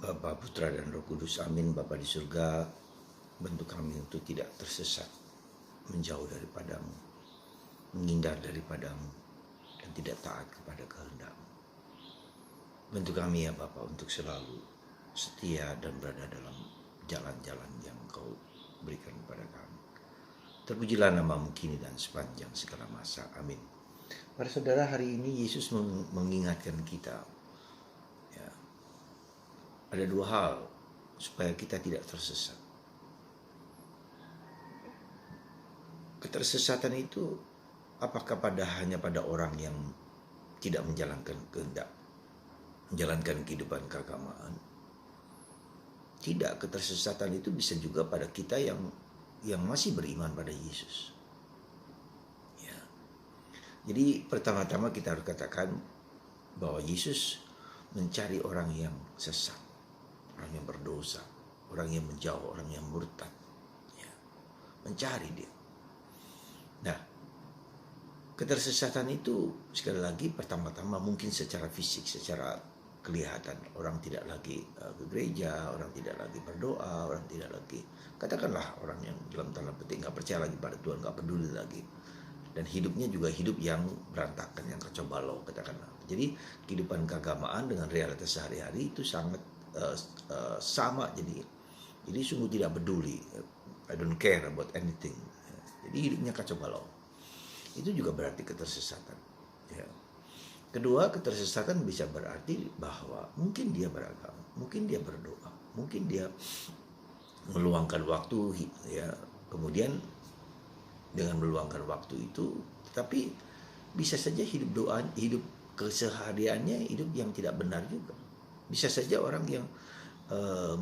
Bapa, Putra, dan Roh Kudus. Amin. Bapa di surga, bantu kami untuk tidak tersesat, menjauh daripadamu, menghindar daripadamu, dan tidak taat kepada kehendak-Mu. Bantu kami ya Bapa untuk selalu setia dan berada dalam jalan-jalan yang Kau berikan kepada kami. Terpujilah nama-Mu kini dan sepanjang segala masa. Amin. Para saudara, hari ini Yesus mengingatkan kita, ya, ada dua hal supaya kita tidak tersesat. Ketersesatan itu apakah hanya pada orang yang tidak menjalankan kehendak, menjalankan kehidupan keagamaan? Tidak, ketersesatan itu bisa juga pada kita yang masih beriman pada Yesus. Ya. Jadi pertama-tama kita harus katakan bahwa Yesus mencari orang yang sesat, orang yang berdosa, orang yang menjauh, orang yang murtad. Ya. Mencari dia. Nah, ketersesatan itu sekali lagi pertama-tama mungkin secara fisik, secara kelihatan. Orang tidak lagi ke gereja, orang tidak lagi berdoa, orang tidak lagi, katakanlah orang yang dalam tanda petik gak percaya lagi pada Tuhan, gak peduli lagi. Dan hidupnya juga hidup yang berantakan, yang kacau balau, katakanlah. Jadi kehidupan keagamaan dengan realitas sehari-hari itu sangat sama. Jadi sungguh tidak peduli. I don't care about anything. Jadi hidupnya kacau balau. Itu juga berarti ketersesatan. Ya. Kedua, ketersesatan bisa berarti bahwa mungkin dia beragama, mungkin dia berdoa, mungkin dia meluangkan waktu, ya, kemudian dengan meluangkan waktu itu, tetapi bisa saja hidup kesehariannya hidup yang tidak benar juga. Bisa saja orang yang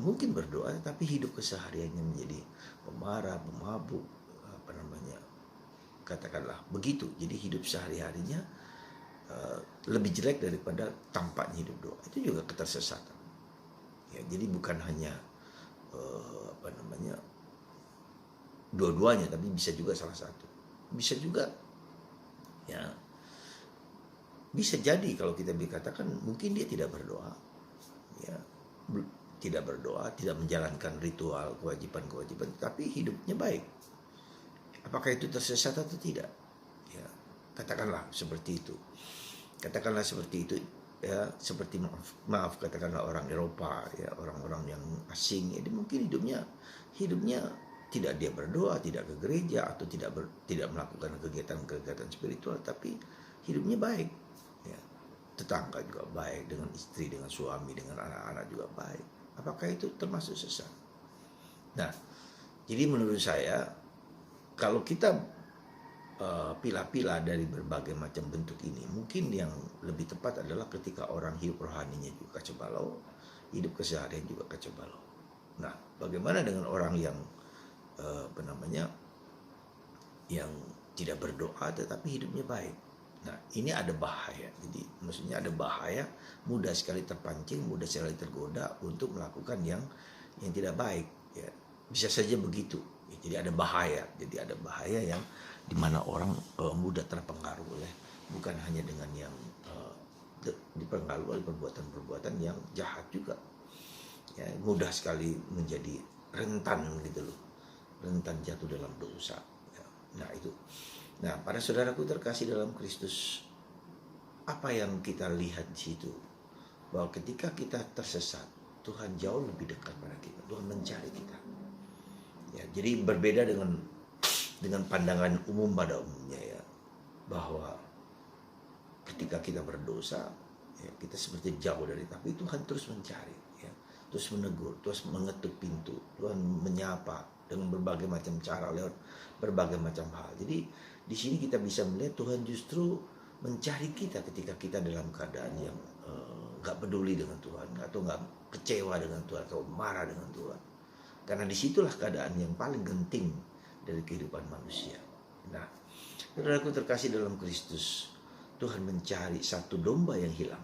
mungkin berdoa, tapi hidup kesehariannya menjadi pemarah, pemabuk, katakanlah begitu. Jadi hidup sehari-harinya lebih jelek daripada tampaknya hidup doa. Itu juga ketersesatan. Ya, jadi bukan hanya dua-duanya, tapi bisa juga salah satu. Bisa juga, ya, bisa jadi kalau kita dikatakan mungkin dia tidak berdoa, ya, tidak berdoa, tidak menjalankan ritual, kewajiban, tapi hidupnya baik. Apakah itu tersesat atau tidak? Ya, katakanlah seperti itu. Katakanlah seperti itu, ya, seperti maaf katakanlah orang Eropa, ya, orang-orang yang asing, jadi mungkin hidupnya tidak dia berdoa, tidak ke gereja, atau tidak melakukan kegiatan spiritual, tapi hidupnya baik. Ya, tetangga juga baik, dengan istri, dengan suami, dengan anak-anak juga baik. Apakah itu termasuk sesat? Nah, jadi menurut saya, kalau kita pilah-pilah dari berbagai macam bentuk ini, mungkin yang lebih tepat adalah ketika orang hidup rohaninya juga kacau balau, hidup keseharian juga kacau balau. Nah, bagaimana dengan orang yang yang tidak berdoa tetapi hidupnya baik? Nah, ini ada bahaya. Jadi maksudnya ada bahaya, mudah sekali terpancing, mudah sekali tergoda untuk melakukan yang tidak baik. Ya, bisa saja begitu. Jadi ada bahaya. Jadi ada bahaya yang dimana orang mudah terpengaruh oleh, bukan hanya dengan yang dipengaruhi oleh perbuatan-perbuatan yang jahat juga. Ya, mudah sekali menjadi rentan gitu loh, rentan jatuh dalam dosa. Ya, nah itu. Nah, para saudaraku terkasih dalam Kristus, apa yang kita lihat di situ? Bahwa ketika kita tersesat, Tuhan jauh lebih dekat pada kita. Tuhan mencari kita. Ya, jadi berbeda dengan pandangan umum pada umumnya, ya, bahwa ketika kita berdosa, ya, kita seperti jauh dari, tapi Tuhan terus mencari, ya, terus menegur, terus mengetuk pintu, Tuhan menyapa dengan berbagai macam cara, lewat berbagai macam hal. Jadi di sini kita bisa melihat Tuhan justru mencari kita ketika kita dalam keadaan yang gak peduli dengan Tuhan, atau gak kecewa dengan Tuhan, atau marah dengan Tuhan. Karena disitulah keadaan yang paling genting dari kehidupan manusia. Nah, saudaraku terkasih dalam Kristus, Tuhan mencari satu domba yang hilang.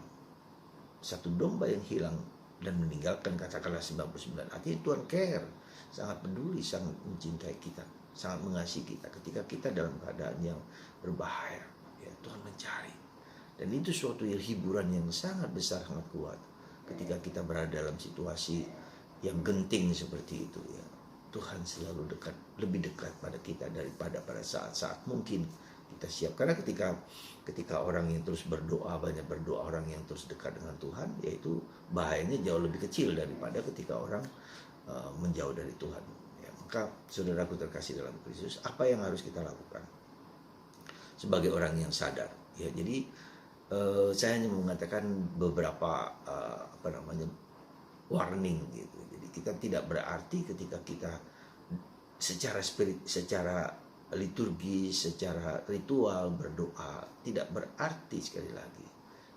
Satu domba yang hilang dan meninggalkan katakanlah 99. Artinya Tuhan care, sangat peduli, sangat mencintai kita, sangat mengasihi kita ketika kita dalam keadaan yang berbahaya. Ya, Tuhan mencari. Dan itu suatu hiburan yang sangat besar, sangat kuat. ketika kita berada dalam situasi yang genting seperti itu ya, Tuhan selalu dekat, lebih dekat pada kita daripada pada saat-saat mungkin kita siap. Karena ketika orang yang terus berdoa, banyak berdoa, orang yang terus dekat dengan Tuhan, yaitu bahayanya jauh lebih kecil daripada ketika orang menjauh dari Tuhan. Ya, maka saudaraku terkasih dalam Kristus, apa yang harus kita lakukan sebagai orang yang sadar? Ya, jadi saya hanya mengatakan beberapa warning gitu. Jadi kita tidak berarti ketika kita secara liturgi, secara ritual berdoa, tidak berarti sekali lagi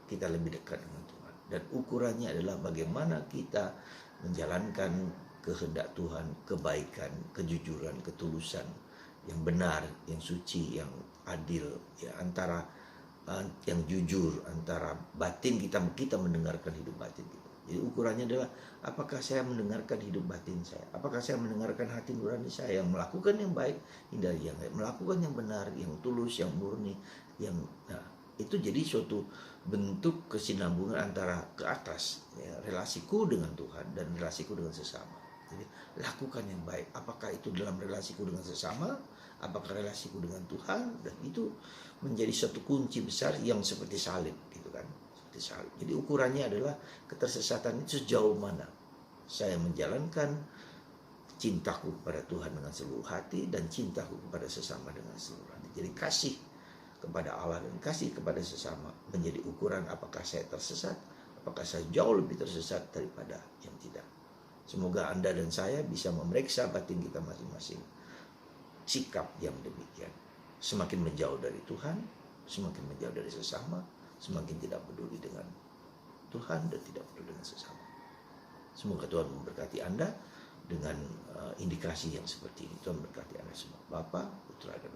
kita lebih dekat dengan Tuhan. Dan ukurannya adalah bagaimana kita menjalankan kehendak Tuhan, kebaikan, kejujuran, ketulusan, yang benar, yang suci, yang adil, ya, antara yang jujur, antara batin kita mendengarkan hidup batin kita. Jadi ukurannya adalah apakah saya mendengarkan hidup batin saya, apakah saya mendengarkan hati nurani saya yang melakukan yang baik, hindari yang baik, melakukan yang benar, yang tulus, yang murni, yang itu jadi suatu bentuk kesinambungan antara ke atas, ya, relasiku dengan Tuhan dan relasiku dengan sesama. Jadi lakukan yang baik, apakah itu dalam relasiku dengan sesama, apakah relasiku dengan Tuhan, dan itu menjadi suatu kunci besar yang seperti salib gitu kan, seperti salib. Jadi ukurannya adalah ketersesatan itu sejauh mana saya menjalankan cintaku kepada Tuhan dengan seluruh hati dan cintaku kepada sesama dengan seluruh hati. Jadi kasih kepada Allah dan kasih kepada sesama menjadi ukuran apakah saya tersesat, apakah saya jauh lebih tersesat daripada yang tidak. Semoga Anda dan saya bisa memeriksa batin kita masing-masing. Sikap yang demikian semakin menjauh dari Tuhan, semakin menjauh dari sesama, semakin tidak peduli dengan Tuhan dan tidak peduli dengan sesama. Semoga Tuhan memberkati Anda dengan indikasi yang seperti ini. Tuhan memberkati Anda semua. Bapa, Putra, dan